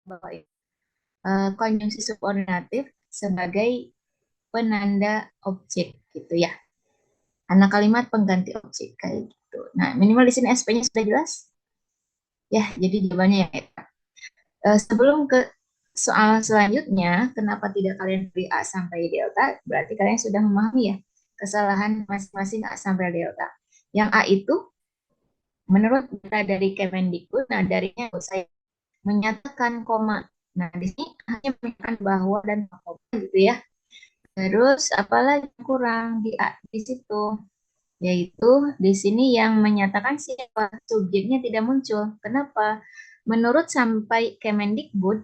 bahwa konjungsi subordinatif sebagai penanda objek gitu ya. Karena kalimat pengganti objek kayak gitu. Nah, minimal di sini SP-nya sudah jelas. Ya, jadi jawabannya yang eta. Sebelum ke soal selanjutnya, kenapa tidak kalian beri A sampai delta? Berarti kalian sudah memahami ya kesalahan masing-masing A sampai delta. Yang A itu menurut data dari Kemendikbud, nah darinya saya menyatakan koma. Nah, di sini hanya menyatakan bahwa dan koma gitu ya. Terus apalagi yang kurang di A di situ? Yaitu di sini yang menyatakan siapa subjeknya tidak muncul. Kenapa? Menurut sampai Kemendikbud,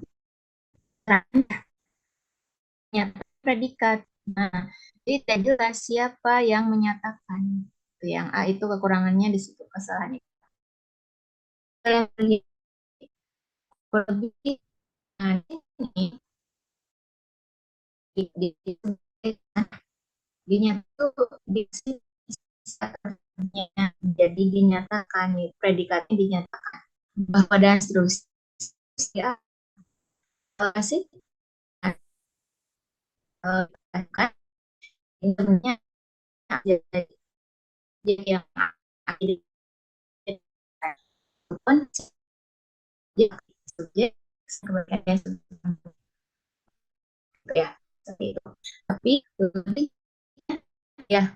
nyata predikat. Nah, jadi tidak jelas siapa yang menyatakan. Itu yang A itu kekurangannya di situ kesalahannya. Lebih nah, ini tuh di sini jadi dinyatakan nih predikatnya dinyatakan bahwa dan seterusnya sih kan intinya jadi yang akhir pun subjek kemudian ya seperti itu tapi nanti ya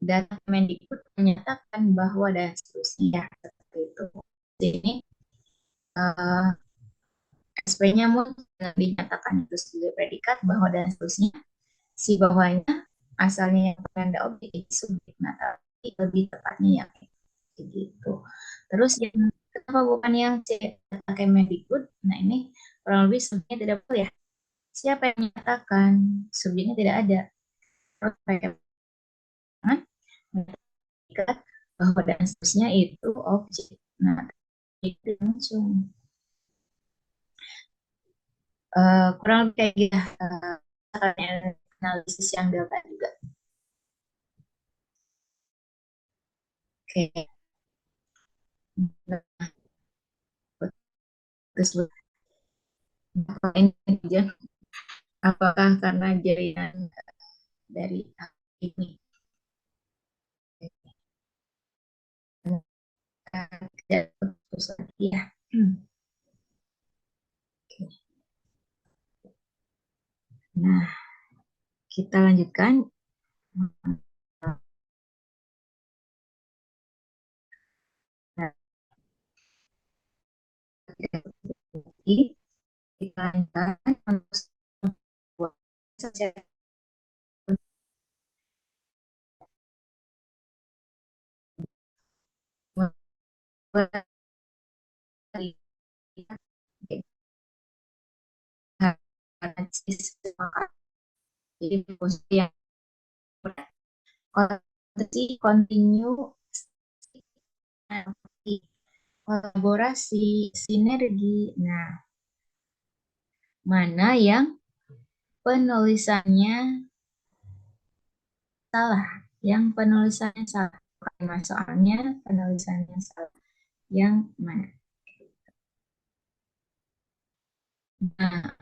data Kemendikbud menyatakan bahwa dan seterusnya seperti itu. Jadi SP-nya muncul dinyatakan itu sebagai predikat bahwa dan seterusnya si bawahnya asalnya yang penanda objek itu subjek, nah tapi lebih tepatnya yang gitu. Terus yang kenapa bukan yang C data Kemendikbud? Nah ini kurang lebih subjeknya tidak boleh ya. Siapa yang menyatakan subjeknya tidak ada? Terus predikat bahwa dan seterusnya itu objek. Nah, itu langsung kurang lebih kayak gitu analisis yang delta juga. Oke, nah, terus apakah karena jaringan dari ini tidak terus lagi ya. Nah, kita lanjutkan. Nah, kita lanjutkan untuk jadi yang continue kolaborasi sinergi. Nah, mana yang penulisannya salah? Yang penulisannya salah. Bukan soalnya penulisannya salah. Yang mana? Nah,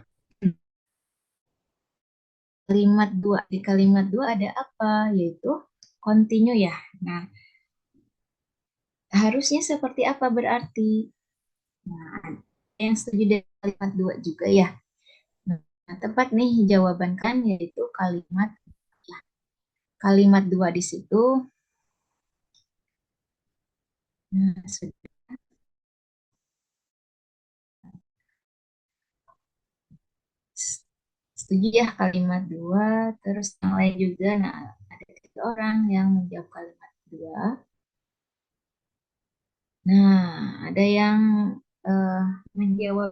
kalimat dua. Di kalimat dua ada apa? Yaitu continue ya. Nah, harusnya seperti apa berarti? Nah, yang setuju dengan kalimat dua juga ya. Nah, tepat nih jawaban kan yaitu kalimat ya. Kalimat dua di situ. Nah, setuju ya kalimat dua. Terus yang lain juga. Nah, ada tiga orang yang menjawab kalimat dua. Nah, ada yang eh, menjawab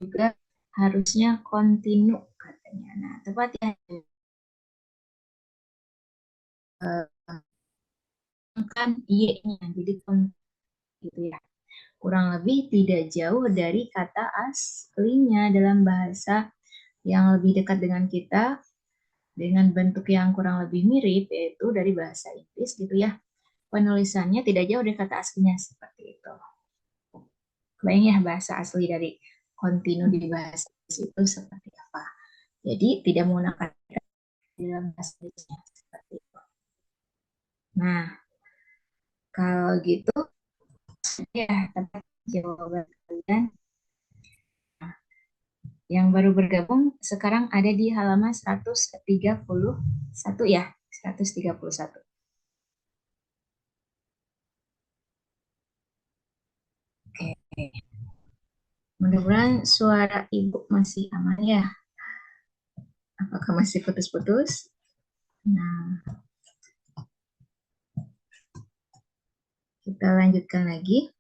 juga harusnya kontinu katanya. Nah, tepat ya. Kan Y-nya jadi gitu ya. Kurang lebih tidak jauh dari kata aslinya dalam bahasa yang lebih dekat dengan kita dengan bentuk yang kurang lebih mirip yaitu dari bahasa Inggris gitu ya. Penulisannya tidak jauh dari kata aslinya seperti itu. Kebayang ya bahasa asli dari kontinu di bahasa Inggris itu seperti apa. Jadi tidak menggunakan dalam bahasa Inggrisnya seperti itu. Nah, kalau gitu ya tempat jawaban kalian. Nah, yang baru bergabung sekarang ada di halaman 131 ya, 131. Oke, mudah-mudahan suara ibu masih aman ya. Apakah masih putus-putus? Nah, kita lanjutkan lagi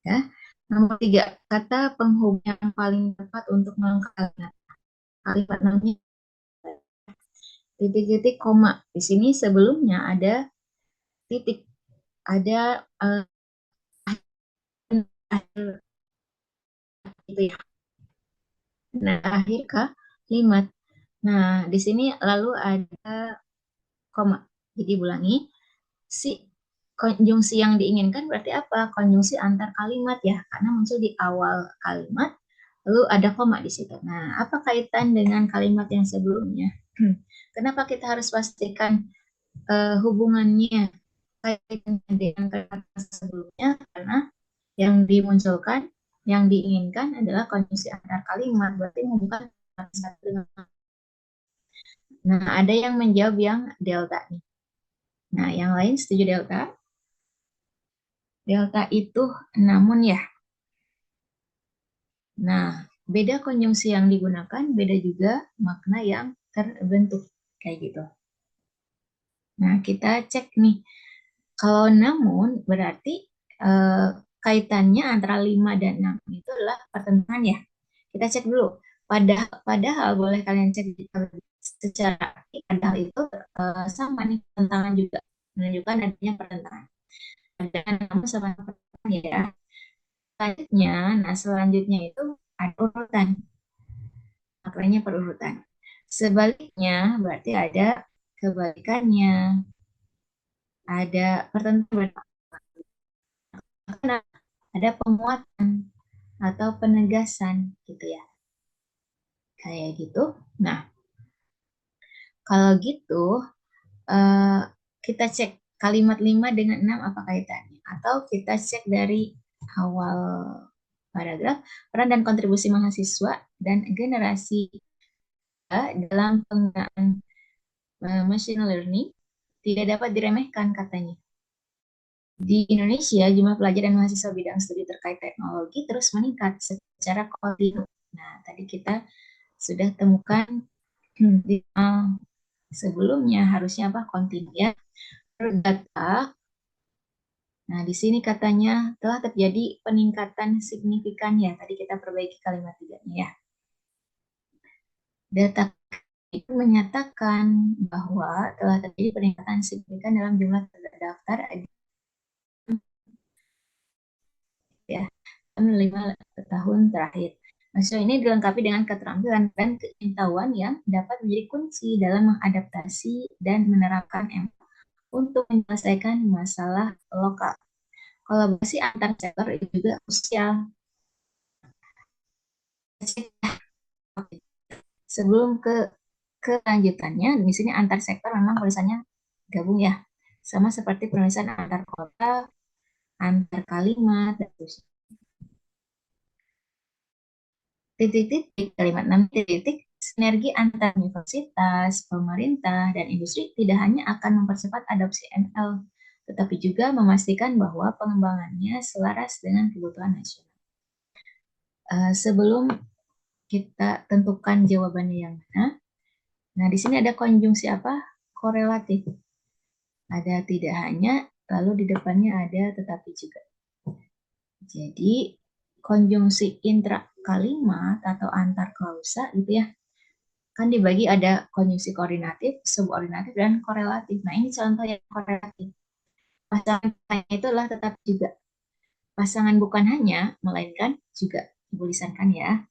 ya. Nomor 3, kata penghubung yang paling tepat untuk melengkapi kalimat namanya titik-titik koma. Di sini sebelumnya ada titik, ada akhir itu ya. Nah, akhir kalimat. Nah, di sini lalu ada koma. Jadi ulangi, si konjungsi yang diinginkan berarti apa? Konjungsi antar kalimat ya, karena muncul di awal kalimat, lalu ada koma di situ. Nah, apa kaitan dengan kalimat yang sebelumnya? Kenapa kita harus pastikan hubungannya kaitan dengan kata sebelumnya? Karena yang dimunculkan, yang diinginkan adalah konjungsi antar kalimat, berarti menghubungkan satu dengan. Nah, ada yang menjawab yang delta nih. Nah, yang lain setuju delta? Delta itu namun ya. Nah, beda konjungsi yang digunakan, beda juga makna yang terbentuk. Kayak gitu. Nah, kita cek nih. Kalau namun berarti eh, kaitannya antara 5 dan 6 itu adalah pertentangan ya. Kita cek dulu. Padahal boleh kalian cek secara padahal itu sama nih pertentangan juga. Menunjukkan adanya pertentangan. Dan namun sama pertentangan ya. Selanjutnya itu ada urutan, maknanya perurutan. Sebaliknya berarti ada kebalikannya, ada pertentangan, ada penguatan atau penegasan gitu ya, kayak gitu. Nah, kalau gitu eh, kita cek kalimat 5 dengan 6 apa kaitannya, atau kita cek dari awal paragraf peran dan kontribusi mahasiswa dan generasi dalam penggunaan machine learning tidak dapat diremehkan katanya. Di Indonesia, jumlah pelajar dan mahasiswa bidang studi terkait teknologi terus meningkat secara kontinu. Nah, tadi kita sudah temukan di sebelumnya harusnya apa? Kontinu ya. Data. Nah, di sini katanya telah terjadi peningkatan signifikan ya. Tadi kita perbaiki kalimat tiganya ya. Data itu menyatakan bahwa telah terjadi peningkatan signifikan dalam jumlah terdaftar ya dalam 5 tahun terakhir. Mahasiswa ini dilengkapi dengan keterampilan dan keintahuan yang dapat menjadi kunci dalam mengadaptasi dan menerapkan ML untuk menyelesaikan masalah lokal. Kolaborasi antar sektor itu juga krusial. Sebelum kelanjutannya, di sini antar sektor memang tulisannya gabung ya, sama seperti penulisan antar kota, antar kalimat, dan terusnya. Titik-titik kalimat 6 titik sinergi antar universitas, pemerintah, dan industri tidak hanya akan mempercepat adopsi ML, tetapi juga memastikan bahwa pengembangannya selaras dengan kebutuhan nasional. Sebelum kita tentukan jawabannya yang mana, nah di sini ada konjungsi apa? Korelatif. Ada tidak hanya, lalu di depannya ada tetapi juga. Jadi konjungsi intra kalimat atau antar klausa gitu ya, kan dibagi ada konjungsi koordinatif, subordinatif, dan korelatif. Nah, ini contoh yang korelatif. Pasangan itu adalah tetap juga. Pasangan bukan hanya, melainkan juga. Ibu lisankan ya.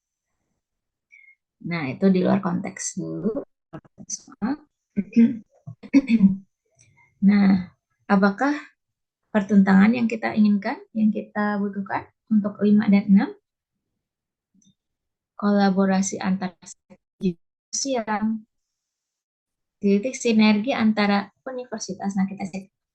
Nah, itu di luar konteks dulu. Nah, apakah pertentangan yang kita inginkan, yang kita butuhkan? untuk 5 dan 6, kolaborasi antar sosial, titik sinergi antara universitas. Nah,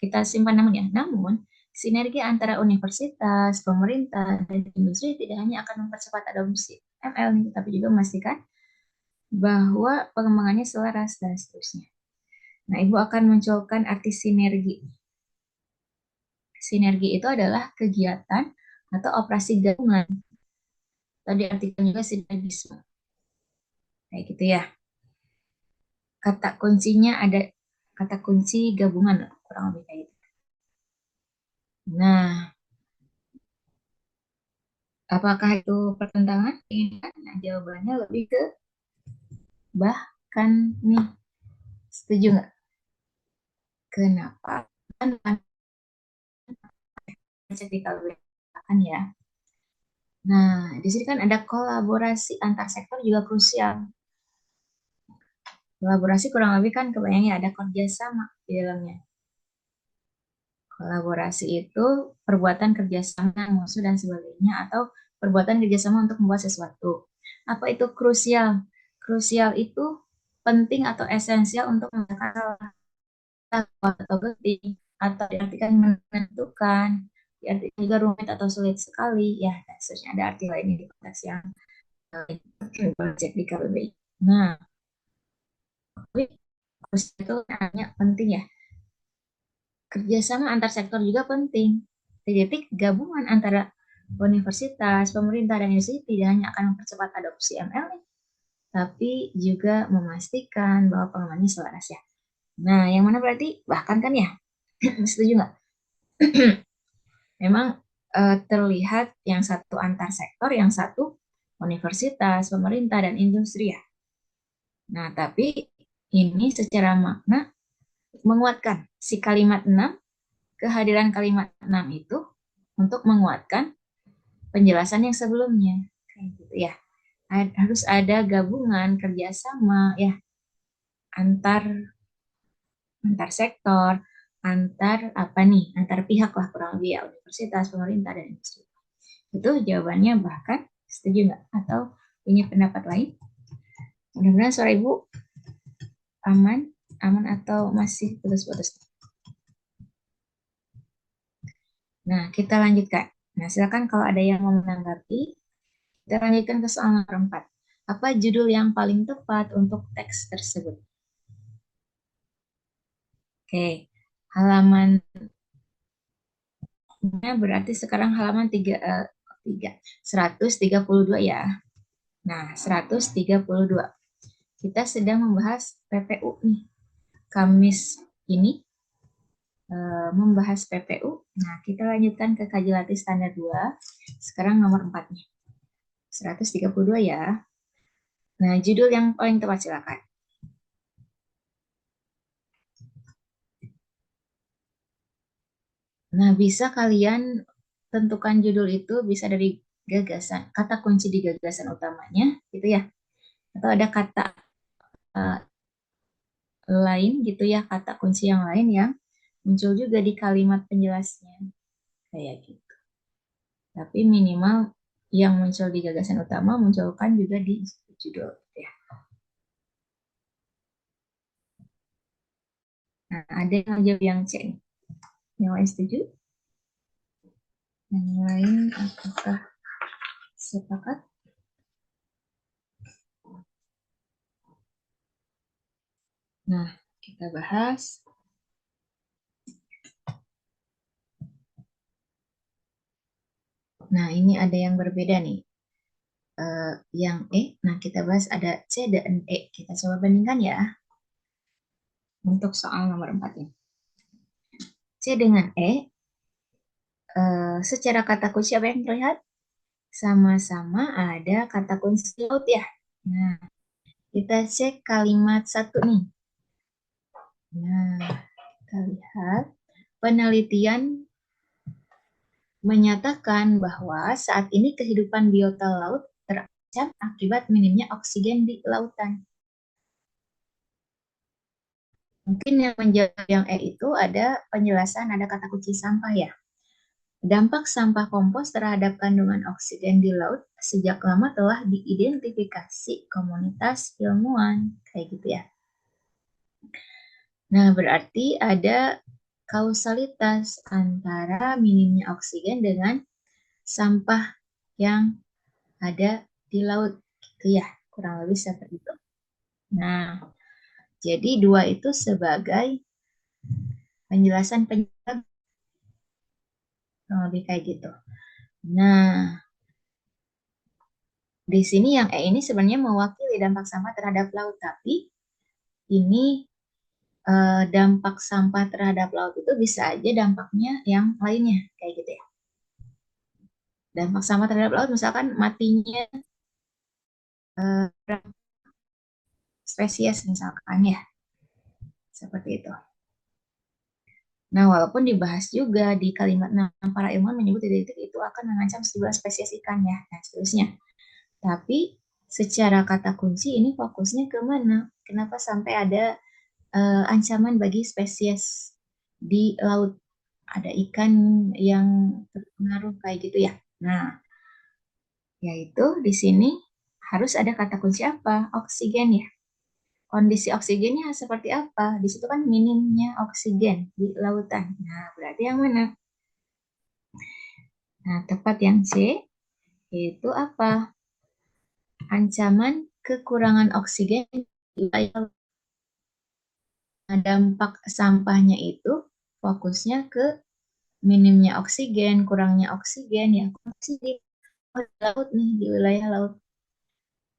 kita simpan namanya. Namun, sinergi antara universitas, pemerintah, dan industri tidak hanya akan mempercepat adopsi ML nih, tapi juga memastikan bahwa pengembangannya selaras dan seterusnya. Nah, Ibu akan munculkan arti sinergi. Sinergi itu adalah kegiatan atau operasi gabungan. Tadi artikan juga sinergisme. Kayak gitu ya. Kata kuncinya ada kata kunci gabungan, kurang lebih kayak gitu. Nah, apakah itu pertentangan? Nah, jawabannya lebih ke bahkan nih. Setuju nggak? Kenapa? Kan kan ya. Nah, di sini kan ada kolaborasi antar sektor juga krusial. Kolaborasi kurang lebih kan kebayangnya ada kerjasama di dalamnya. Kolaborasi itu perbuatan kerjasama musuh dan sebagainya, atau perbuatan kerjasama untuk membuat sesuatu. Apa itu krusial? Krusial itu penting atau esensial untuk mencapai atau genting, atau diartikan menentukan, diartikan juga rumit atau sulit sekali, ya, dan seterusnya. Ada arti lainnya di konteks yang project di KBBI. Nah, tapi itu hanya penting ya. Kerjasama antar sektor juga penting. Titik gabungan antara universitas, pemerintah, dan industri tidak hanya akan mempercepat adopsi ML, tapi juga memastikan bahwa pengembangannya selaras ya. Nah, yang mana berarti bahkan kan ya? Setuju nggak? Memang terlihat yang satu antar sektor, yang satu universitas, pemerintah, dan industri ya. Nah, tapi ini secara makna menguatkan si kalimat 6, kehadiran kalimat 6 itu untuk menguatkan penjelasan yang sebelumnya. Kayak gitu ya. Harus ada gabungan kerjasama ya antar antar sektor, antar apa nih, antar pihak lah kurang lebih ya, universitas, pemerintah, dan industri. Itu jawabannya bahkan. Setuju nggak? Atau punya pendapat lain? Mudah-mudahan suara Ibu aman, aman atau masih putus-putus. Nah, kita lanjutkan. Nah, silakan kalau ada yang mau menanggapi, kita lanjutkan ke soal nomor 4. Apa judul yang paling tepat untuk teks tersebut? Oke, halaman berarti sekarang halaman 132 ya. Nah, 132. Kita sedang membahas PPU nih. Kamis ini membahas PPU. Nah, kita lanjutkan ke Kajilati Standar 2. Sekarang nomor 4 nih. 132 ya. Nah, judul yang paling tepat silakan. Nah, bisa kalian tentukan judul itu bisa dari gagasan, kata kunci di gagasan utamanya, gitu ya. Atau ada kata uh, lain gitu ya, kata kunci yang lain yang muncul juga di kalimat penjelasnya. Kayak gitu. Tapi minimal yang muncul di gagasan utama munculkan juga di judul ya. Nah, ada yang jawab yang C nih. Yang lain setuju? Yang lain apakah sepakat? Nah, kita bahas. Nah, ini ada yang berbeda nih. Yang E, nah kita bahas ada C dan E. Kita coba bandingkan ya untuk soal nomor 4 ini. C dengan E, secara kata kunci apa yang terlihat? Sama-sama ada kata kunci laut ya. Nah, kita cek kalimat satu nih. Nah, kita lihat penelitian menyatakan bahwa saat ini kehidupan biota laut terancam akibat minimnya oksigen di lautan. Mungkin yang menjawab yang E itu ada penjelasan, ada kata kunci sampah ya. Dampak sampah kompos terhadap kandungan oksigen di laut sejak lama telah diidentifikasi komunitas ilmuwan, kayak gitu ya. Nah, berarti ada kausalitas antara minimnya oksigen dengan sampah yang ada di laut, gitu ya, kurang lebih seperti itu. Nah, jadi dua itu sebagai penjelasan penyebab, kurang lebih kayak gitu. Nah, di sini yang E ini sebenarnya mewakili dampak sampah terhadap laut, tapi ini dampak sampah terhadap laut itu bisa aja dampaknya yang lainnya, kayak gitu ya. Dampak sampah terhadap laut misalkan matinya spesies misalkan ya, seperti itu. Nah, walaupun dibahas juga di kalimat 6, para ilmuwan menyebut titik itu akan mengancam sejumlah spesies ikan ya, dan seterusnya. Tapi secara kata kunci ini fokusnya ke mana? Kenapa sampai ada ancaman bagi spesies di laut? Ada ikan yang terpengaruh kayak gitu ya. Nah, yaitu di sini harus ada kata kunci apa? Oksigen ya. Kondisi oksigennya seperti apa? Di situ kan minimnya oksigen di lautan. Nah, berarti yang mana? Nah, tepat yang C, yaitu apa? Ancaman kekurangan oksigen di wilayah. Nah, dampak sampahnya itu fokusnya ke minimnya oksigen, kurangnya oksigen ya, oksigen di laut nih, di wilayah laut.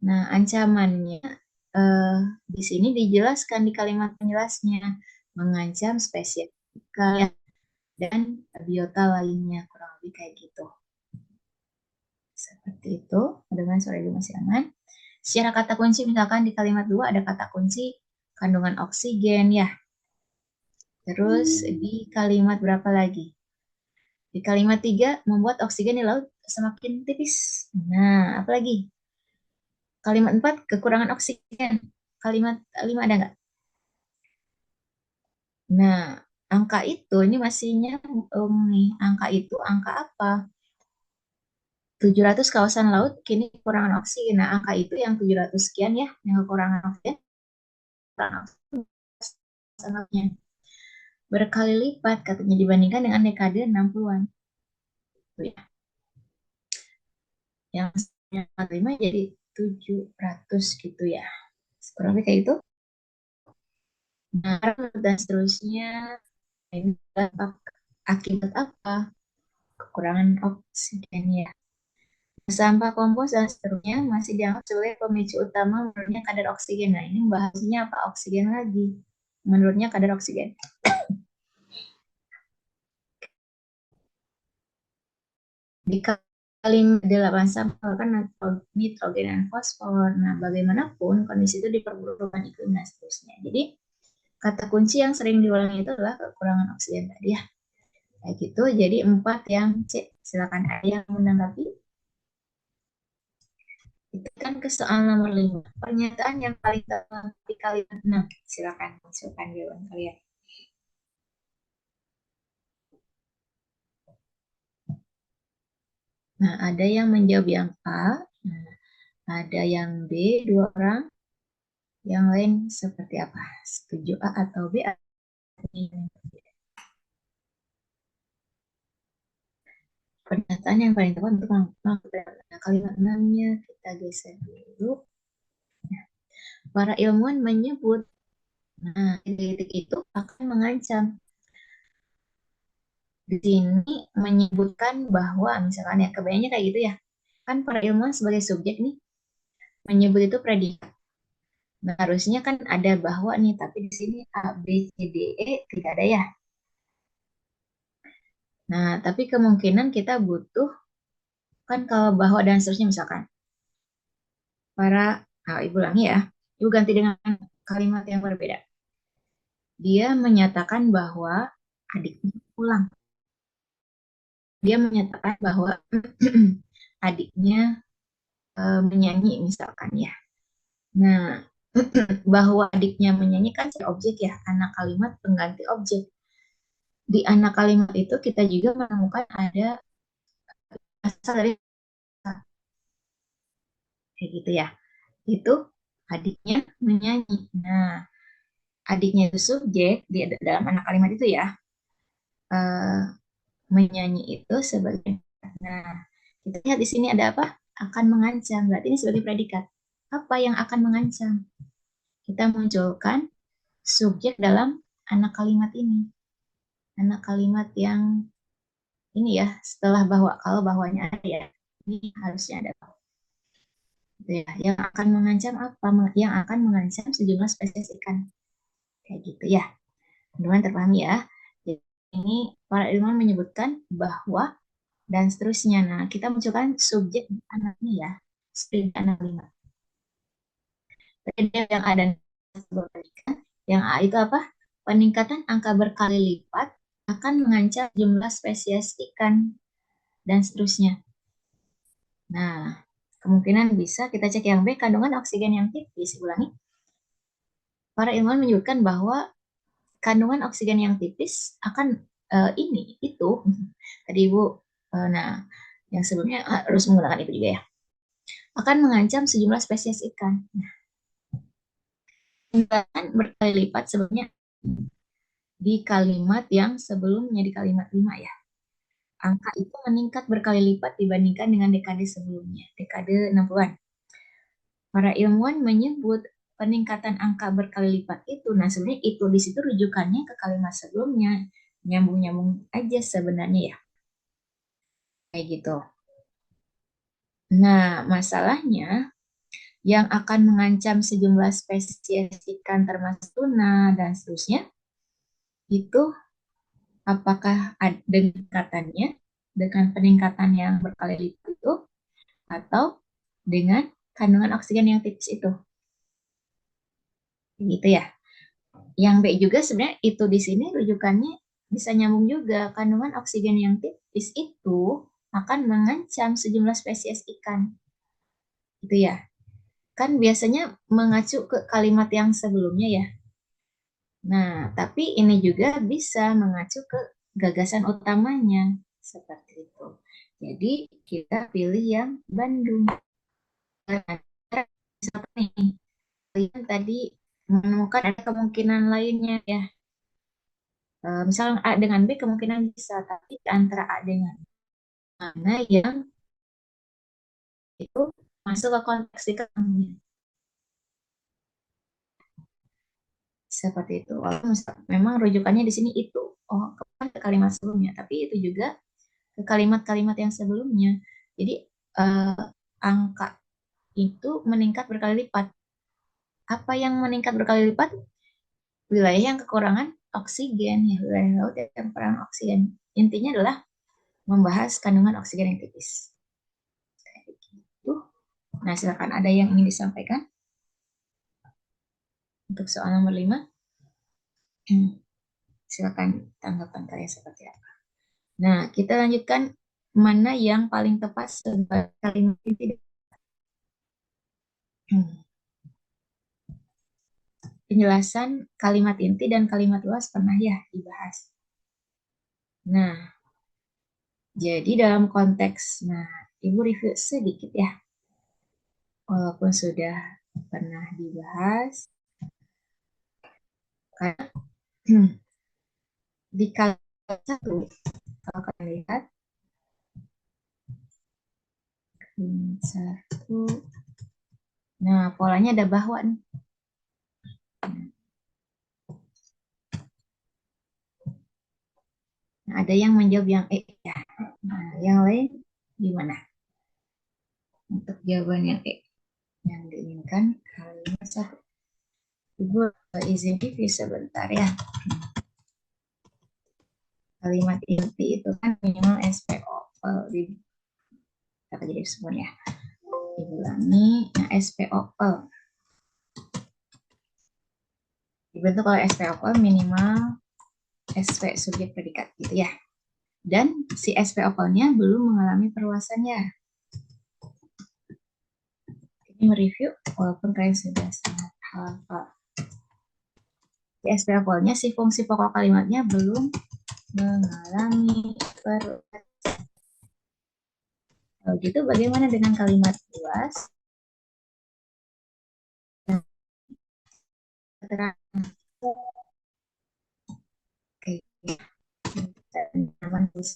Nah, ancamannya eh, di sini dijelaskan di kalimat penjelasnya, mengancam spesies ikan dan biota lainnya, kurang lebih kayak gitu. Seperti itu, dengan suara ibu masih aman. Secara kata kunci, misalkan di kalimat 2 ada kata kunci kandungan oksigen ya. Terus di kalimat berapa lagi? Di kalimat 3 membuat oksigen di laut semakin tipis. Nah, apa lagi? Kalimat 4 kekurangan oksigen. Kalimat 5 ada nggak? Nah, angka itu ini masih nyambung nih. Angka itu angka apa? 700 kawasan laut kini kekurangan oksigen. Nah, angka itu yang 700 sekian ya, yang kekurangan oksigen. Sangatnya berkali lipat katanya dibandingkan dengan dekade 60-an. Tuh ya. Yang 45 jadi 700 gitu ya. Kurang lebih kayak itu. Nah, dan seterusnya ini dampak akibat apa? Kekurangan oksigen ya. Sampah kompos dan seterusnya masih dianggap sebagai pemicu utama menurunnya kadar oksigen. Nah, ini bahasanya apa? Oksigen lagi. Menurunnya kadar oksigen. Di kalimat 8 sampah kan nitrogen dan fosfor. Nah, bagaimanapun kondisi itu diperburuk dengan iklim dan seterusnya. Jadi, kata kunci yang sering diulangi itu adalah kekurangan oksigen tadi ya. Kayak gitu, jadi 4 yang C. Silakan ada yang menanggapi. Itu kan ke soal nomor 5. Pernyataan yang paling tepat di kalimat 6. Silakan masukkan jawaban kalian. Nah, ada yang menjawab yang A. Nah, ada yang B, 2 orang. Yang lain seperti apa? Setuju A atau B? Pernyataan yang paling tepat untuk melakukan kalimat 6-nya kita geser dulu. Nah, para ilmuwan menyebut, nah, titik itu akan mengancam. Di sini menyebutkan bahwa misalkan ya kebayangnya kayak gitu ya. Kan para ilmuwan sebagai subjek nih menyebut itu predikat. Nah, harusnya kan ada bahwa nih, tapi di sini A, B, C, D, E tidak ada ya. Nah, tapi kemungkinan kita butuh kan kalau bahwa dan seterusnya misalkan para, ibu ulangi ya, ibu ganti dengan kalimat yang berbeda. Dia menyatakan bahwa adiknya pulang. Dia menyatakan bahwa adiknya menyanyi misalkan ya. Nah, bahwa adiknya menyanyi kan si objek ya, anak kalimat pengganti objek. di anak kalimat itu kita juga menemukan ada asal dari kayak gitu ya. Itu adiknya menyanyi. Nah, adiknya itu subjek di dalam anak kalimat itu ya. eh, Menyanyi itu sebagai, nah, kita lihat di sini ada apa? Akan mengancam. Berarti ini sebagai predikat. Apa yang akan mengancam? Kita munculkan subjek dalam anak kalimat ini. Anak kalimat yang ini ya, setelah bahwa, kalau bahwanya ada ya, ini harusnya ada. Gitu ya. Yang akan mengancam apa? Yang akan mengancam sejumlah spesies ikan. Kayak gitu ya. Teman-teman terpahami ya. Jadi ini para ilmuwan menyebutkan bahwa dan seterusnya. Nah, kita munculkan subjek anaknya ya. Subjek anak lima. Tadi yang ada yang A itu apa? Peningkatan angka berkali lipat akan mengancam jumlah spesies ikan dan seterusnya. Nah, kemungkinan bisa kita cek yang B, kandungan oksigen yang tipis. Ulangi. Para ilmuwan menunjukkan bahwa kandungan oksigen yang tipis akan ini itu tadi Ibu nah yang sebelumnya harus menggunakan itu juga ya, akan mengancam sejumlah spesies ikan. Nah, peningkatan berkali lipat sebelumnya di kalimat yang sebelumnya di kalimat 5 ya. Angka itu meningkat berkali lipat dibandingkan dengan dekade sebelumnya, dekade 60-an. Para ilmuwan menyebut peningkatan angka berkali lipat itu, nah sebenarnya itu di situ rujukannya ke kalimat sebelumnya, nyambung-nyambung aja sebenarnya ya. Kayak gitu. Nah, masalahnya yang akan mengancam sejumlah spesies ikan termasuk tuna dan seterusnya, itu apakah dengan peningkatan yang berkali lipat itu atau dengan kandungan oksigen yang tipis itu. Gitu ya. Yang B juga sebenarnya itu di sini rujukannya bisa nyambung juga. Kandungan oksigen yang tipis itu akan mengancam sejumlah spesies ikan. Gitu ya. Kan biasanya mengacu ke kalimat yang sebelumnya ya. Nah, tapi ini juga bisa mengacu ke gagasan utamanya. Seperti itu. Jadi, kita pilih yang Bandung. Misalkan nih, kalian tadi menemukan ada kemungkinan lainnya ya. Misalnya A dengan B kemungkinan bisa, tapi antara A dengan mana yang itu masuk ke konteks di kamunya. Seperti itu. Walaupun memang rujukannya di sini itu. Oh, ke kalimat sebelumnya. Tapi itu juga ke kalimat-kalimat yang sebelumnya. Jadi eh, angka itu meningkat berkali lipat. Apa yang meningkat berkali lipat? Wilayah yang kekurangan oksigen, ya wilayah laut yang kekurangan oksigen. Intinya adalah membahas kandungan oksigen yang tipis. Gitu. Nah, silakan ada yang ingin disampaikan untuk soal nomor 5. Silakan tanggapan kalian seperti apa. Nah, kita lanjutkan mana yang paling tepat sebagai kalimat inti. Penjelasan kalimat inti dan kalimat luas pernah ya dibahas. Nah, jadi dalam konteks, nah, Ibu review sedikit ya. Walaupun sudah pernah dibahas, karena di kalimat 1, kalau kalian lihat, satu, nah polanya ada bahwa nih. Nah, ada yang menjawab yang E ya. Nah, yang lain gimana? Untuk jawaban yang E yang diinginkan kalimat 1. Ibu izin review sebentar ya. Kalimat inti itu kan minimal SPO. Kita jadi sebut ya. Diulangi. Nah, SPOL. Dibentuk oleh SPOL minimal SP subjek predikat gitu ya. Dan si SPOL-nya belum mengalami perluasannya. Ini mereview walaupun kalian sudah sangat hafal. Si SPOL-nya si fungsi pokok kalimatnya belum mengalami perluasan. Kalau gitu bagaimana dengan kalimat luas? Keterangan. Oke,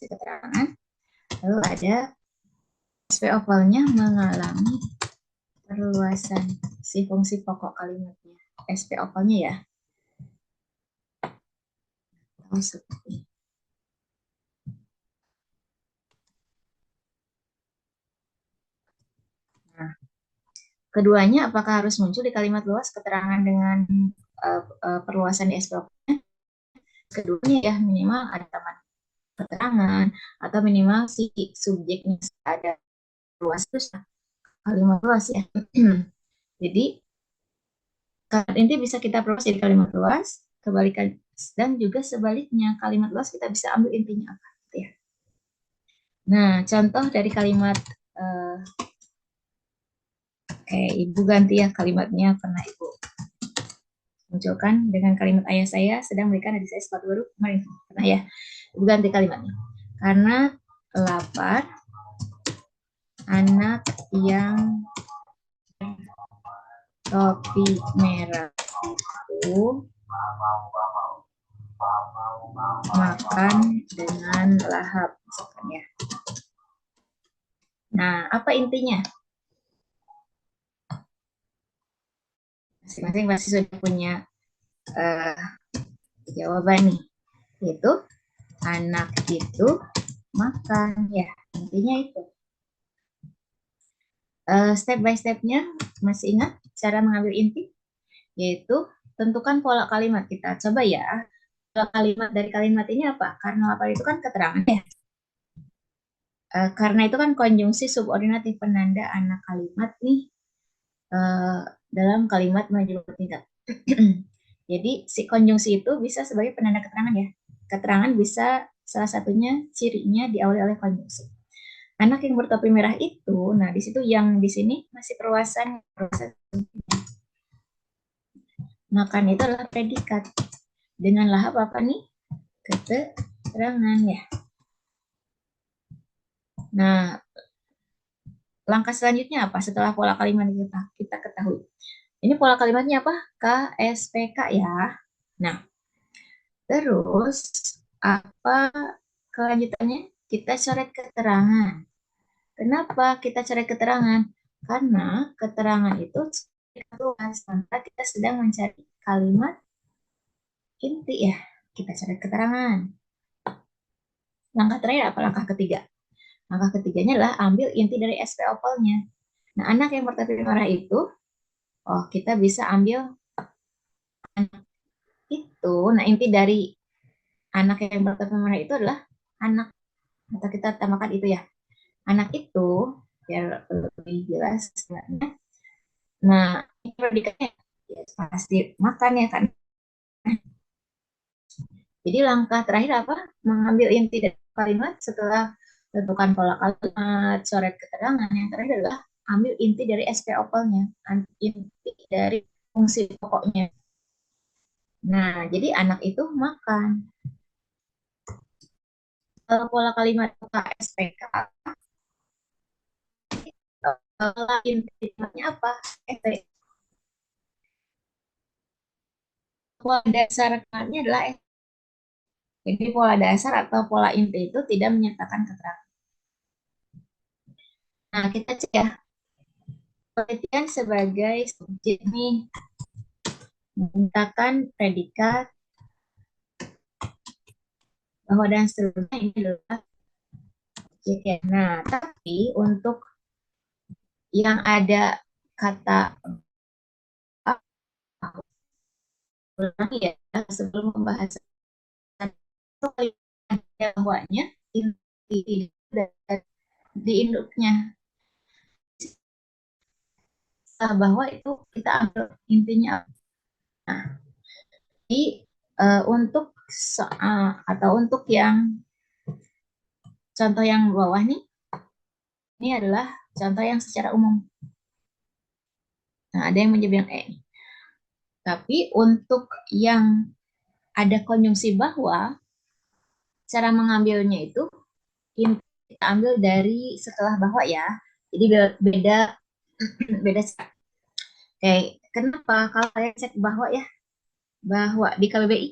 keterangan. Lalu ada SP ovalnya mengalami perluasan si fungsi pokok kalimatnya. SP ovalnya ya. Oh, seperti. Nah, keduanya apakah harus muncul di kalimat luas keterangan dengan perluasan di SP ovalnya? Keduanya ya, minimal ada taman keterangan atau minimal si subjeknya ada luas terus kalimat luas ya. Jadi kalimat inti bisa kita proses di kalimat luas, kebalikan dan juga sebaliknya kalimat luas kita bisa ambil intinya apa gitu ya. Nah, contoh dari kalimat Ibu ganti ya kalimatnya karena Ibu munculkan dengan kalimat ayah saya sedang berikan adik saya sepatu baru kemarin. Karena ya, Ibu ganti kalimatnya. Karena lapar anak yang topi merah itu makan dengan lahap misalkan ya. Nah, apa intinya? Masing-masing pasti sudah punya uh, jawaban nih, yaitu anak itu makan ya. Intinya itu. Step by stepnya masih ingat cara mengambil inti? Yaitu tentukan pola kalimat kita. Coba ya, pola kalimat dari kalimat ini apa? Karena lapar itu kan keterangan ya. Karena itu kan konjungsi subordinatif penanda anak kalimat nih dalam kalimat maju bertindak. Jadi si konjungsi itu bisa sebagai penanda keterangan ya. Keterangan bisa salah satunya cirinya diawali oleh konjungsi. Anak yang bertopi merah itu, nah di situ yang di sini masih perluasan. Makan itu adalah predikat. Dengan lahap apa nih? Keterangan ya. Nah, langkah selanjutnya apa setelah pola kalimat kita ketahui? Ini pola kalimatnya apa? KSPK ya. Nah, terus apa kelanjutannya? Kita coret keterangan. Kenapa kita coret keterangan? Karena keterangan itu luas, maka kita sedang mencari kalimat inti ya. Kita coret keterangan. Langkah terakhir apa? Langkah ketiga. Langkah ketiganya adalah ambil inti dari SP opalnya. Nah, anak yang bertopi merah itu, kita bisa ambil anak itu. Nah, inti dari anak yang bertopi merah itu adalah anak, atau kita tambahkan itu ya. Anak itu, biar lebih jelas sebenarnya. Nah, ini predikatnya ya, pasti makan ya kan. Jadi langkah terakhir apa? Mengambil inti dari kalimat setelah tentukan pola kalimat, coret keterangan. Yang terakhir adalah ambil inti dari SP opalnya, inti dari fungsi pokoknya. Nah, jadi anak itu makan. Kalau pola kalimat KSPK, intinya apa? Pola dasar kalimatnya adalah jadi pola dasar atau pola inti itu tidak menyertakan keterangan. Nah, kita cek ya. Penelitian sebagai subjek nih menggunakan predikat bahwa dan seterusnya ini adalah objek ya. Nah, tapi untuk yang ada kata ya sebelum pembahasan itu ada bahwanya inti di induknya bahwa itu kita ambil intinya. Nah, jadi untuk atau untuk yang contoh yang bawah nih, ini adalah contoh yang secara umum. Nah, ada yang menyebut E. Tapi untuk yang ada konjungsi bahwa, cara mengambilnya itu kita ambil dari setelah bahwa ya. Jadi beda beda. Oke, kenapa kalau saya cek bahwa ya, bahwa di KBBI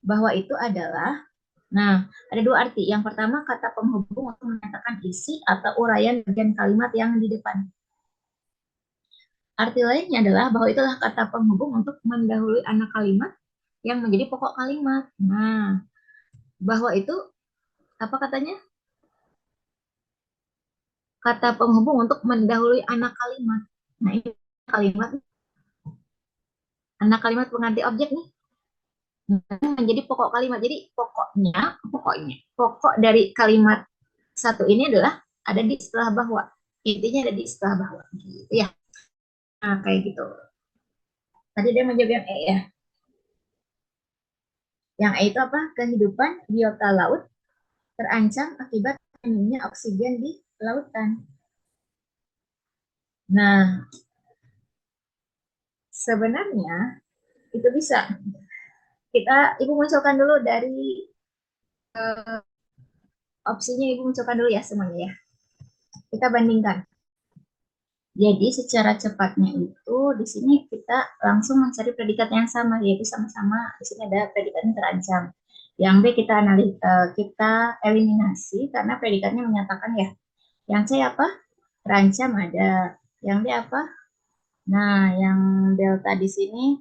bahwa itu adalah, nah, ada dua arti. Yang pertama kata penghubung untuk menyatakan isi atau uraian bagian kalimat yang di depan. Arti lainnya adalah bahwa itulah kata penghubung untuk mendahului anak kalimat yang menjadi pokok kalimat. Nah, bahwa itu apa katanya? Kata penghubung untuk mendahului anak kalimat. Nah, ini kalimat, anak kalimat pengganti objek nih. Menjadi pokok kalimat. Jadi pokok dari kalimat satu ini adalah ada di setelah bahwa. Intinya ada di setelah bahwa. Gitu ya. Nah, kayak gitu. Tadi dia menjawab yang E ya. Yang E itu apa? Kehidupan biota laut terancam akibat minimnya oksigen di lautan. Nah, sebenarnya itu bisa. Ibu munculkan dulu dari opsinya, Ibu munculkan dulu ya semuanya ya. Kita bandingkan. Jadi secara cepatnya itu di sini kita langsung mencari predikat yang sama, yaitu sama-sama di sini ada predikatnya terancam. Yang B kita eliminasi karena predikatnya menyatakan ya. Yang C apa? Terancam ada. Yang D apa? Nah, yang delta di sini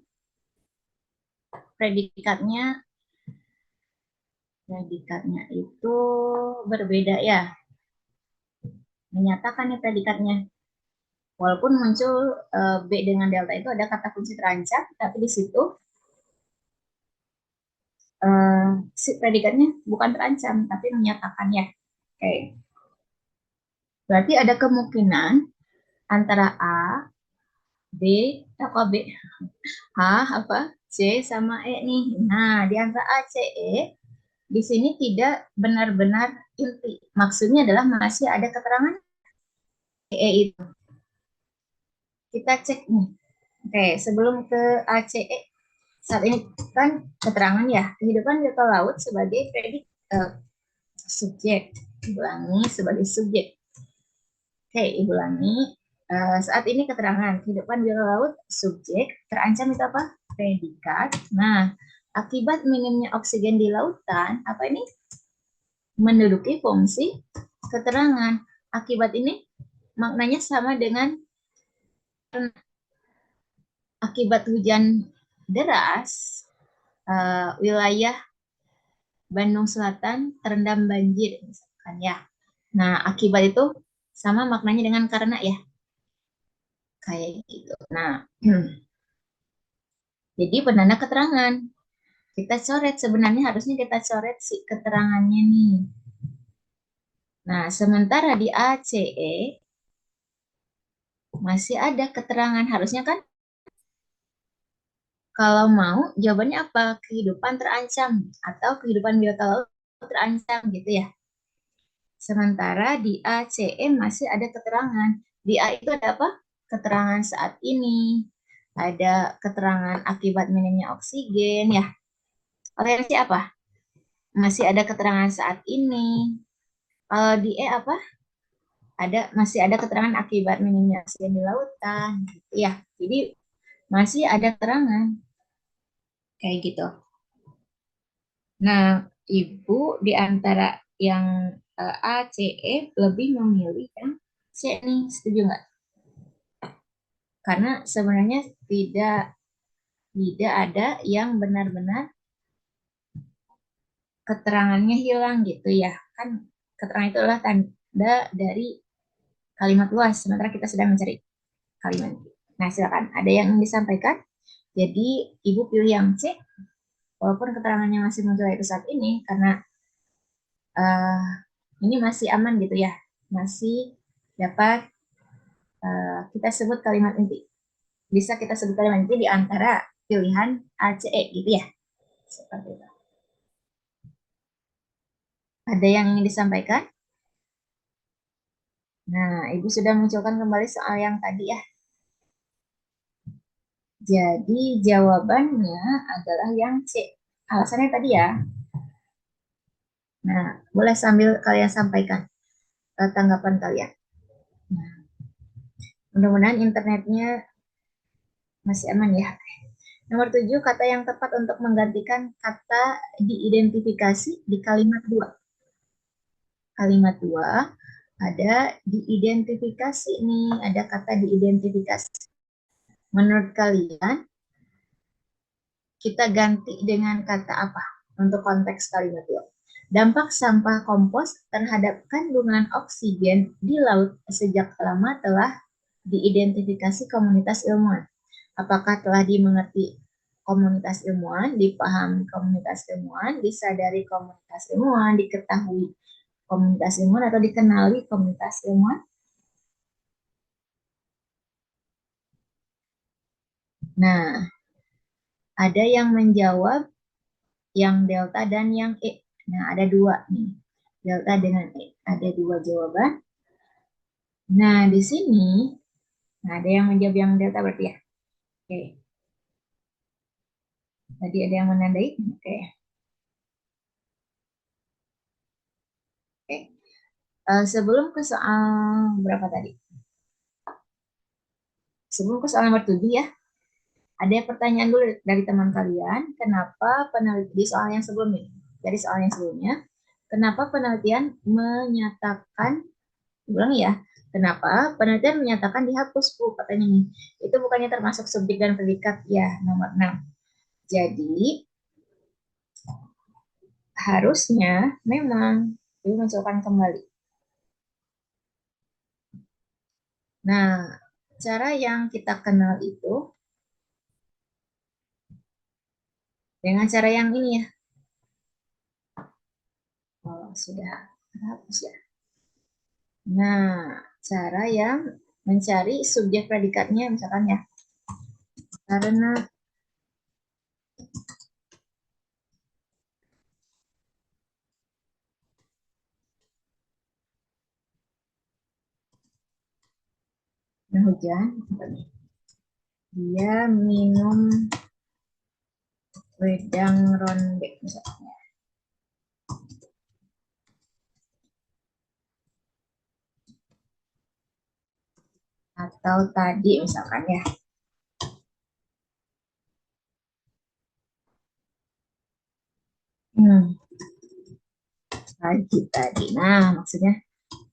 predikatnya predikatnya itu berbeda ya. Menyatakan ya predikatnya. Walaupun muncul B dengan delta itu ada kata kunci terancam, tapi di situ si predikatnya bukan terancam, tapi menyatakannya. Oke. Berarti ada kemungkinan antara A, B, apa B? A, apa? C sama E nih. Nah, di antara A, C, E, di sini tidak benar-benar inti. Maksudnya adalah masih ada keterangan E itu. Kita cek nih. Oke, sebelum ke A, C, E, saat ini kan keterangan ya, kehidupan biota laut sebagai subjek. Ulangi sebagai subjek. Oke, Ibu ulangi. Saat ini keterangan kehidupan biota laut subjek terancam itu apa? Predikat. Nah, akibat minimnya oksigen di lautan, apa ini? Menduduki fungsi keterangan. Akibat ini maknanya sama dengan akibat hujan deras, wilayah Bandung Selatan terendam banjir, misalkan ya. Nah, akibat itu sama maknanya dengan karena ya, kayak gitu. Nah, jadi penanda keterangan. Kita coret, sebenarnya harusnya kita coret si keterangannya nih. Nah, sementara di ACE masih ada keterangan. Harusnya kan kalau mau jawabannya apa? Kehidupan terancam atau kehidupan biota laut terancam gitu ya. Sementara di ACE masih ada keterangan. Di A itu ada apa? Keterangan saat ini. Ada keterangan akibat minimnya oksigen ya. Kalau yang C apa? Masih ada keterangan saat ini. Kalau di E apa? Masih ada keterangan akibat minimnya oksigen di lautan gitu ya. Jadi masih ada keterangan kayak gitu. Nah, Ibu di antara yang A, C, E lebih memilih yang C nih, setuju nggak? Karena sebenarnya tidak tidak ada yang benar-benar keterangannya hilang gitu ya. Kan keterangan itu adalah tanda dari kalimat luas, sementara kita sedang mencari kalimat. Nah, silakan. Ada yang ingin disampaikan? Jadi, Ibu pilih yang C, walaupun keterangannya masih muncul itu saat ini, karena uh, ini masih aman gitu ya. Masih dapat kita sebut kalimat inti. Bisa kita sebut kalimat inti di antara pilihan A, C, E gitu ya. Seperti itu. Ada yang ingin disampaikan? Nah, Ibu sudah munculkan kembali soal yang tadi ya. Jadi jawabannya adalah yang C. Alasannya tadi ya, Nah, boleh sambil kalian sampaikan tanggapan kalian. Nah, mudah-mudahan internetnya masih aman ya. Nomor 7, kata yang tepat untuk menggantikan kata diidentifikasi di kalimat 2. Kalimat 2 ada diidentifikasi nih, ada kata diidentifikasi. Menurut kalian, kita ganti dengan kata apa untuk konteks kalimat 2? Dampak sampah kompos terhadap kandungan oksigen di laut sejak lama telah diidentifikasi komunitas ilmuwan. Apakah telah dimengerti komunitas ilmuwan, dipahami komunitas ilmuwan, disadari komunitas ilmuwan, diketahui komunitas ilmuwan, atau dikenali komunitas ilmuwan? Nah, ada yang menjawab yang delta dan yang E. Nah, ada dua nih. Delta dengan E. Ada dua jawaban. Nah, di sini ada yang menjawab yang delta berarti ya. Oke. Tadi ada yang menandai. Oke. Oke. Sebelum ke soal berapa tadi? Sebelum ke soal nomor 7 ya, ada pertanyaan dulu dari teman kalian. Kenapa peneliti di soal yang sebelumnya? Dari soal yang sebelumnya, kenapa penelitian menyatakan, ulang ya, kenapa penelitian menyatakan dihapus Bu? Katanya nih, itu bukannya termasuk subjek dan predikat ya, nomor 6. Jadi harusnya memang dimunculkan kembali. Nah, cara yang kita kenal itu dengan cara yang ini ya. Oh, sudah terhapus ya. Nah, cara yang mencari subjek predikatnya misalkan ya. Karena hujan, dia minum wedang ronde misalnya. Atau tadi misalkan ya. Hmm, tadi. Nah, maksudnya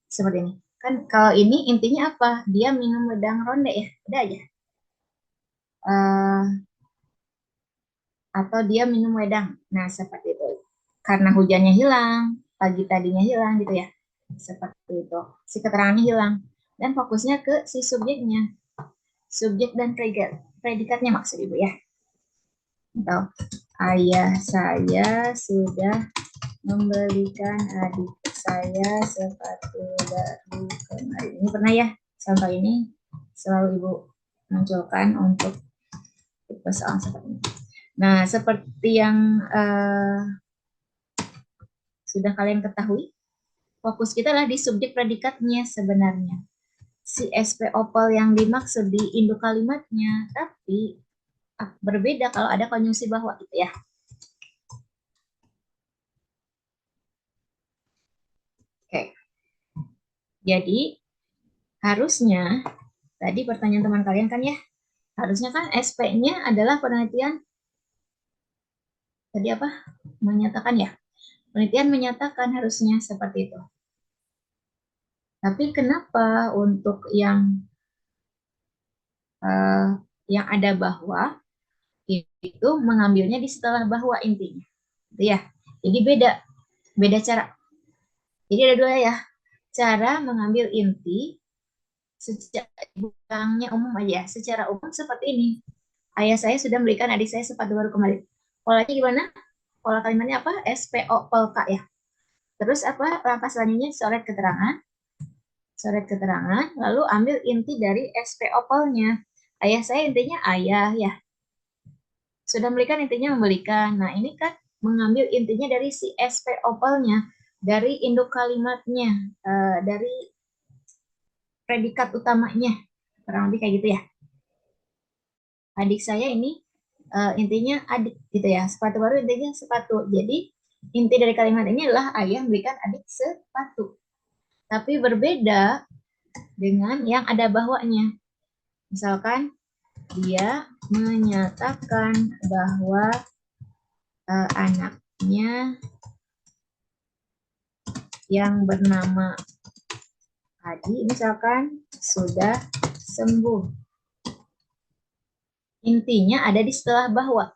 seperti ini. Kan kalau ini intinya apa? Dia minum wedang ronde ya. Udah aja. Atau dia minum wedang. Nah, seperti itu. Karena hujannya hilang, pagi tadinya hilang gitu ya. Seperti itu. Si keterangannya hilang. Dan fokusnya ke si subjeknya. Subjek dan predikatnya maksud Ibu ya. Atau ayah saya sudah membelikan adik saya sepatu baru kemarin. Ini pernah ya, contoh ini selalu Ibu munculkan untuk persoalan seperti ini. Nah, seperti yang sudah kalian ketahui, fokus kita adalah di subjek predikatnya sebenarnya. Si SP opal yang dimaksud di induk kalimatnya, tapi berbeda kalau ada konjungsi bahwa gitu ya. Oke. Jadi harusnya tadi pertanyaan teman kalian kan ya, harusnya kan SP-nya adalah penelitian tadi apa? Menyatakan ya. Penelitian menyatakan harusnya seperti itu. Tapi kenapa untuk uh, yang ada bahwa itu mengambilnya di setelah bahwa intinya, gitu ya. Jadi beda cara. Jadi ada dua ya, cara mengambil inti secara umum aja. Secara umum seperti ini. Ayah saya sudah memberikan adik saya sepatu baru kemarin. Polanya gimana? Pola kalimatnya apa? SPO polka ya. Terus apa? Langkah selanjutnya coret keterangan, lalu ambil inti dari SPO polnya. Ayah saya intinya ayah ya. Sudah memberikan intinya memberikan. Nah, ini kan mengambil intinya dari si SP opalnya, dari induk kalimatnya, dari predikat utamanya. Kurang lebih kayak gitu ya. Adik saya ini intinya adik gitu ya. Sepatu baru intinya sepatu. Jadi Inti dari kalimat ini adalah ayah belikan adik sepatu. Tapi berbeda dengan yang ada bahwanya. Misalkan dia menyatakan bahwa anaknya yang bernama Adi misalkan sudah sembuh. Intinya ada di setelah bahwa.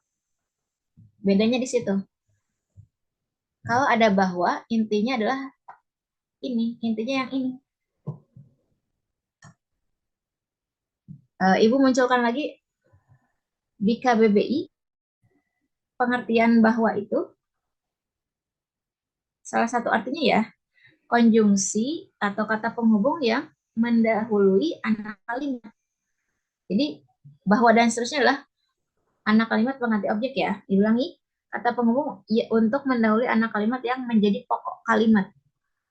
Bedanya di situ. Kalau ada bahwa, intinya adalah ini. Intinya yang ini. Ibu munculkan lagi di KBBI pengertian bahwa itu salah satu artinya ya konjungsi atau kata penghubung yang mendahului anak kalimat. Jadi bahwa dan seterusnya adalah anak kalimat pengganti objek ya. Diulangi, kata penghubung ya, untuk mendahului anak kalimat yang menjadi pokok kalimat.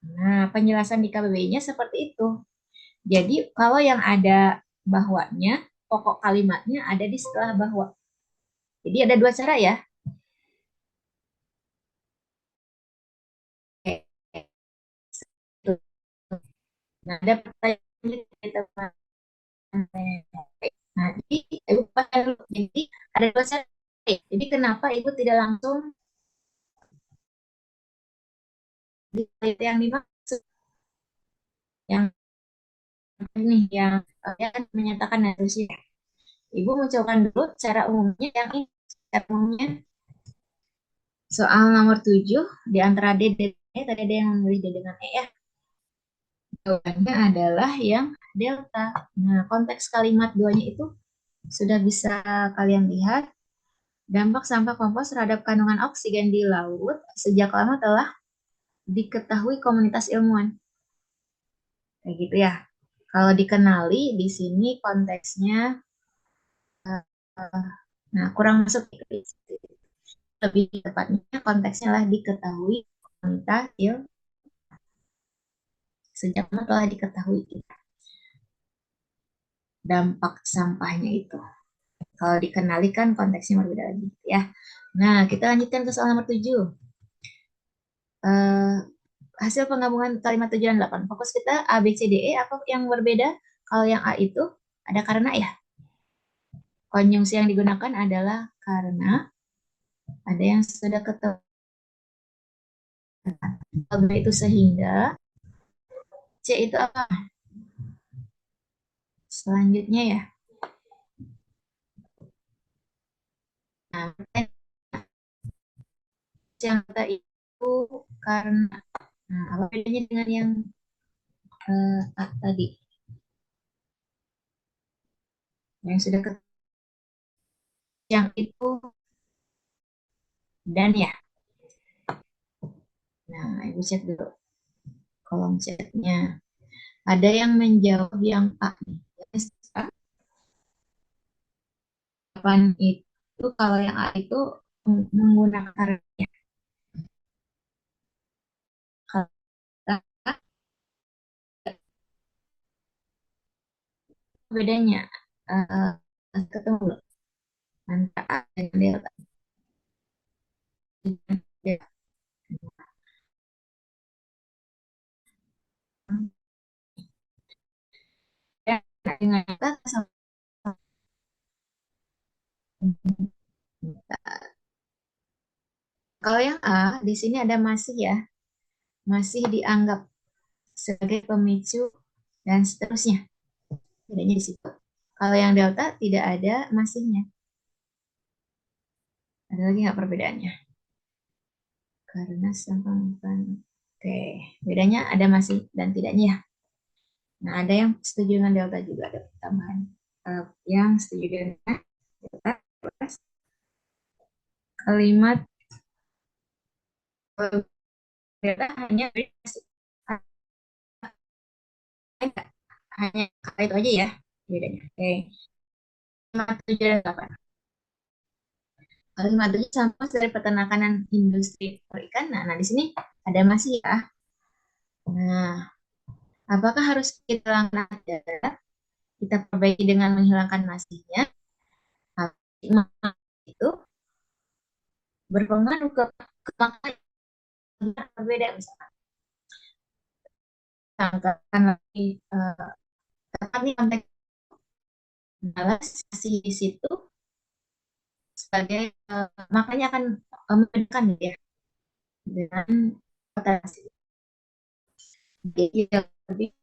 Nah, penjelasan di KBBI-nya seperti itu. Jadi kalau yang ada bahwanya, pokok kalimatnya ada di setelah bahwa. Jadi ada dua cara ya. Nah, ada pertanyaan. Nah, jadi ibu pakai dulu. Jadi ada dua cara. Jadi kenapa ibu tidak langsung di yang dimaksud yang ini yang yang menyatakan harusnya. Ibu mencoba dulu cara umumnya yang ini. Cara umumnya soal nomor 7 di antara D dan E tadi ada yang memilih D dengan E ya. Jawabannya adalah yang delta. Nah, konteks kalimat duanya itu sudah bisa kalian lihat. Dampak sampah kompos terhadap kandungan oksigen di laut sejak lama telah diketahui komunitas ilmuwan. Kayak gitu ya. Kalau dikenali di sini konteksnya, nah kurang masuk lebih tepatnya konteksnya lah diketahui komunitas ilmuwan sejak lama telah diketahui dampak sampahnya itu. Kalau dikenali kan konteksnya berbeda lagi ya. Nah, kita lanjutkan ke soal nomor 7. Eh, hasil penggabungan kalimat 7 dan 8. Fokus kita A, B, C, D, E. Apa yang berbeda? Kalau yang A itu ada karena ya. Konjungsi yang digunakan adalah karena ada yang sudah ketemu. B itu sehingga. C itu apa? Selanjutnya ya. Nah, yang kata itu karena. Nah, apa bedanya dengan yang tadi? Yang sudah ketemu. Yang itu dan ya. Nah, ibu cek dulu kolom chatnya. Ada yang menjawab yang A. Kapan itu kalau yang A itu menggunakan ya. Bedanya ketemu belum? Antara A dan delta. Ya, dengan delta kalau yang A di sini ada masih ya, masih dianggap sebagai pemicu dan seterusnya. Bedanya di situ. Kalau yang delta tidak ada masihnya. Ada lagi nggak perbedaannya? Karena sampah bukan. Oke, bedanya ada masih dan tidaknya ya. Nah, ada yang setuju dengan delta juga ada tambahan. Yang setuju dengan delta kalimat delta hanya hanya itu aja ya bedanya. Oke, kalimat 7 dan 8. Kalimat 7 sampah dari peternakan dan industri perikanan. Nah, di sini ada masih ya. Nah, apakah harus kita langkah kita perbaiki dengan menghilangkan masihnya? Itu berpengaruh ke makna berbeda misalkan sangkakan lagi tetapi konteks adalah sisi di situ sebagai makanya akan membedakan gitu ya dengan kota jadi lebih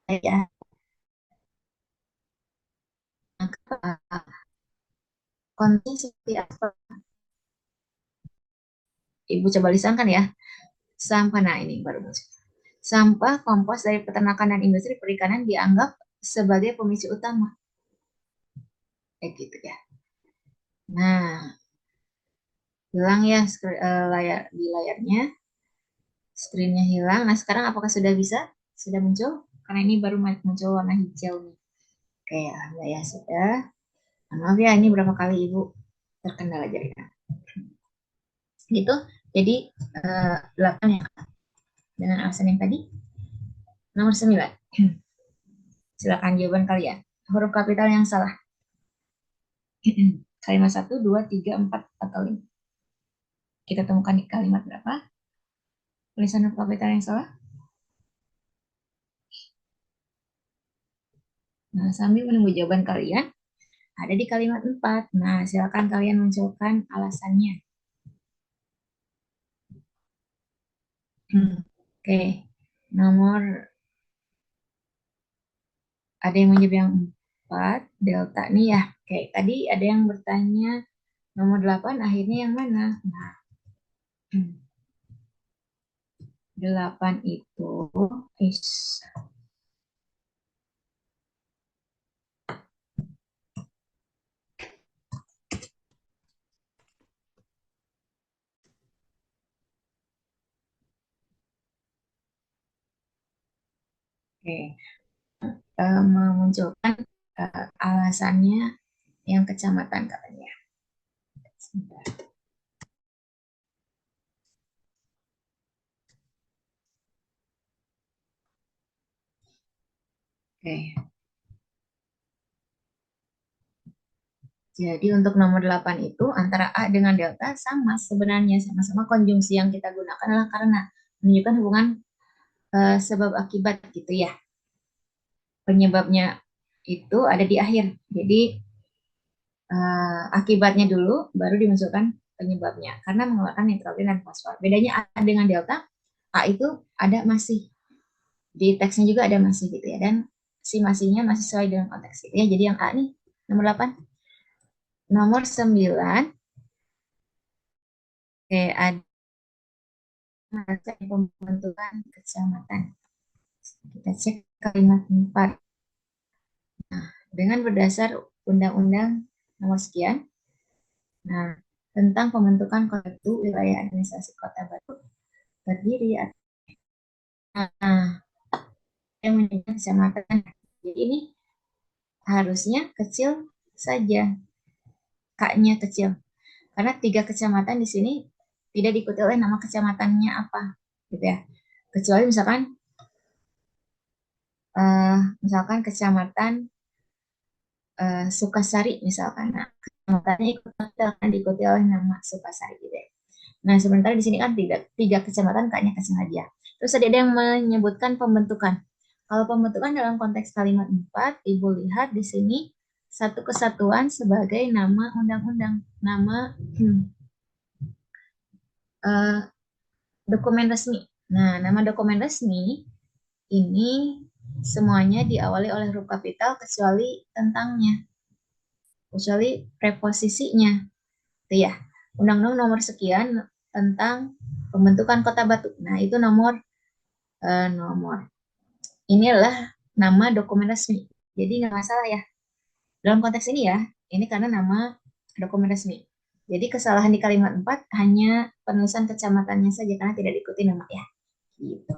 ya konteks seperti apa Ibu coba lisankan ya sampah nah ini baru muncul. Sampah kompos dari peternakan dan industri perikanan dianggap sebagai pemicu utama kayak gitu ya. Nah, hilang ya layar di layarnya, screen-nya hilang. Nah, sekarang apakah sudah bisa? Sudah muncul? Karena ini baru muncul warna hijau nih. Oke, alhamdulillah ya sudah. Maaf ya, ini berapa kali Ibu terkendala jaringan. Gitu. Jadi 8 ya. Dengan alasan yang tadi. Nomor 9. Silakan jawaban kalian. Huruf kapital yang salah. Kalimat 1, 2, 3, 4, atau 5. Kita temukan di kalimat berapa? Tulisan huruf kapital yang salah. Nah, sambil menunggu jawaban kalian, ada di kalimat 4. Nah, silakan kalian munculkan alasannya. Oke, nomor ada yang menjawab yang 4, delta nih ya. Oke, tadi ada yang bertanya nomor 8 akhirnya yang mana? Nah, 8 itu is oke, memunculkan alasannya yang kecamatan katanya. Sebentar. Oke. Jadi untuk nomor 8 itu antara A dengan delta sama sebenarnya sama-sama konjungsi yang kita gunakan adalah karena menunjukkan hubungan sebab akibat gitu ya. Penyebabnya itu ada di akhir. Jadi akibatnya dulu baru dimunculkan penyebabnya karena mengeluarkan nitrogen dan fosfor. Bedanya A dengan delta, A itu ada masih di teksnya juga ada masih gitu ya dan si masihnya masih sesuai dengan konteks gitu ya. Jadi yang A nih nomor 8. Nomor 9 ada pembentukan kecamatan. Kita cek kalimat 4. Nah, dengan berdasar Undang-Undang nomor sekian, nah, tentang pembentukan kota Batu, wilayah administrasi Kota Batu terdiri atas yang menyebut kecamatan. Jadi ini harusnya kecil saja, K-nya kecil. Karena 3 kecamatan di sini tidak diikuti oleh nama kecamatannya apa, gitu ya. Kecuali misalkan kecamatan Sukasari misalkan. Nah, kecamatannya akan diikuti oleh nama Sukasari gitu ya. Nah, sementara di sini kan tidak 3 kecamatan kayaknya kecil aja. Terus ada yang menyebutkan pembentukan. Kalau pembentukan dalam konteks kalimat 4, Ibu lihat di sini satu kesatuan sebagai nama undang-undang, nama dokumen resmi. Nah, nama dokumen resmi ini semuanya diawali oleh huruf kapital kecuali tentangnya, kecuali preposisinya. Itu ya. Undang-undang nomor sekian tentang pembentukan Kota Batu. Nah, itu nomor. Ini adalah nama dokumen resmi. Jadi nggak masalah ya. Dalam konteks ini ya, ini karena nama dokumen resmi. Jadi kesalahan di kalimat 4 hanya penulisan kecamatannya saja karena tidak diikuti nama ya. Gitu.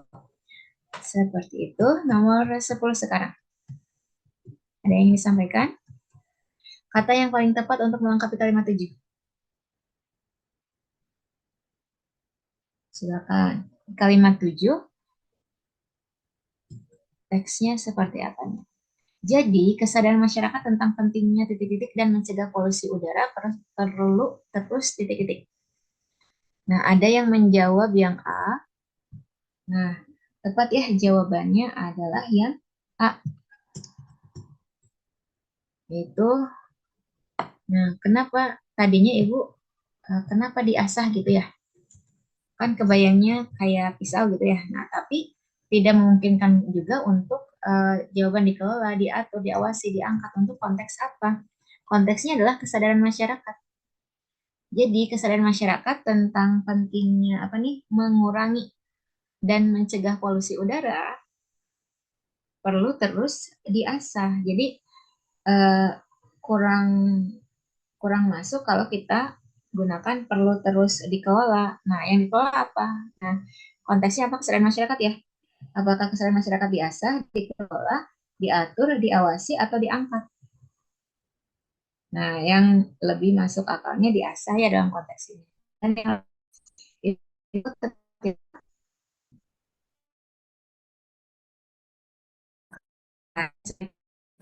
Seperti itu. Nomor 10 sekarang. Ada yang ingin disampaikan? Kata yang paling tepat untuk melengkapi kalimat 7. Silakan. Kalimat 7, teksnya seperti apa nih? Jadi, kesadaran masyarakat tentang pentingnya titik-titik dan mencegah polusi udara perlu terus titik-titik. Nah, ada yang menjawab yang A. Nah, tepat ya jawabannya adalah yang A. Itu, nah kenapa tadinya Ibu, kenapa diasah gitu ya? Kan kebayangnya kayak pisau gitu ya. Nah, tapi tidak memungkinkan juga untuk jawaban dikelola, diatur, diawasi, diangkat untuk konteks apa? Konteksnya adalah kesadaran masyarakat. Jadi kesadaran masyarakat tentang pentingnya apa nih mengurangi dan mencegah polusi udara perlu terus diasah. Jadi eh, kurang kurang masuk kalau kita gunakan perlu terus dikelola. Nah, yang dikelola apa? Nah, konteksnya apa kesadaran masyarakat ya? Apakah kesadaran masyarakat diasah, dikelola, diatur, diawasi, atau diangkat? Nah, yang lebih masuk akalnya diasah ya dalam konteks ini. Dan yang itu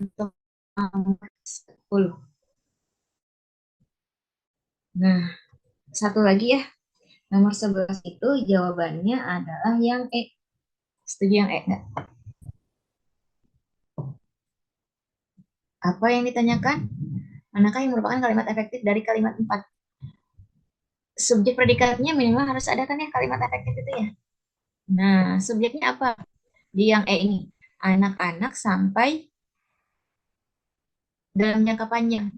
untuk nomor 10. Nah, satu lagi ya. Nomor 11 itu jawabannya adalah yang E. Setuju yang E enggak? Apa yang ditanyakan? Manakah yang merupakan kalimat efektif dari kalimat 4? Subjek predikatnya minimal harus ada kan ya kalimat efektif itu ya. Nah, subjeknya apa? Di yang E ini. Anak-anak sampai dalam jangka panjang.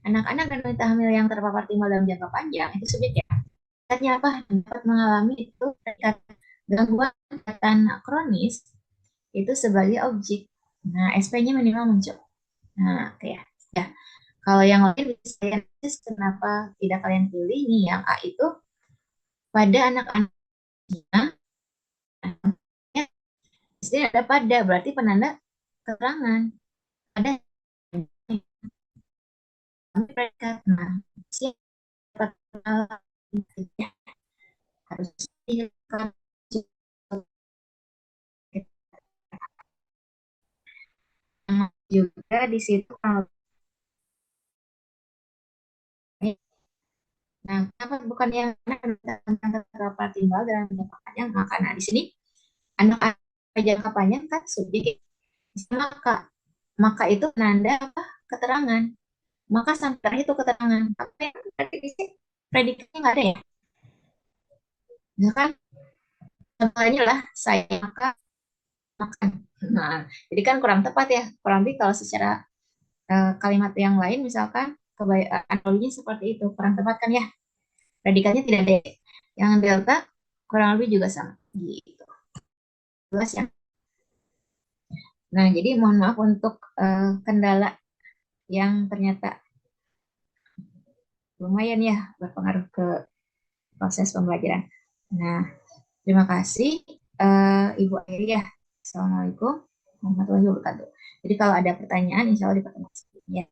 Anak-anak dan wanita hamil yang terpapar timbal dalam jangka panjang itu subjeknya. Predikatnya apa? Dapat mengalami itu predikat gangguan kesehatan kronis itu sebagai objek. Nah, SP-nya minimal muncul. Nah, oke ya. Ya. Kalau yang lain bisa kenapa tidak kalian pilih nih yang A itu pada anak-anaknya istri ada pada berarti penanda keterangan ada predikat. Nah, siapa harus juga di situ kalau nah kenapa bukan yang tentang terdapat timbal dalam jangka panjang maka nah di sini anak-anak jangka panjang kan subjek maka maka itu penanda apa keterangan maka sampai itu keterangan tapi predikatnya nggak ada ya nah kan contohnya lah saya makan nah jadi kan kurang tepat ya kurang lebih kalau secara kalimat yang lain misalkan analoginya seperti itu kurang tepat kan ya predikatnya tidak ada yang delta kurang lebih juga sama gitu jelas ya nah jadi mohon maaf untuk kendala yang ternyata lumayan ya berpengaruh ke proses pembelajaran nah terima kasih Ibu Airi ya Assalamualaikum warahmatullahi wabarakatuh jadi kalau ada pertanyaan insya Allah di pertemuan selanjutnya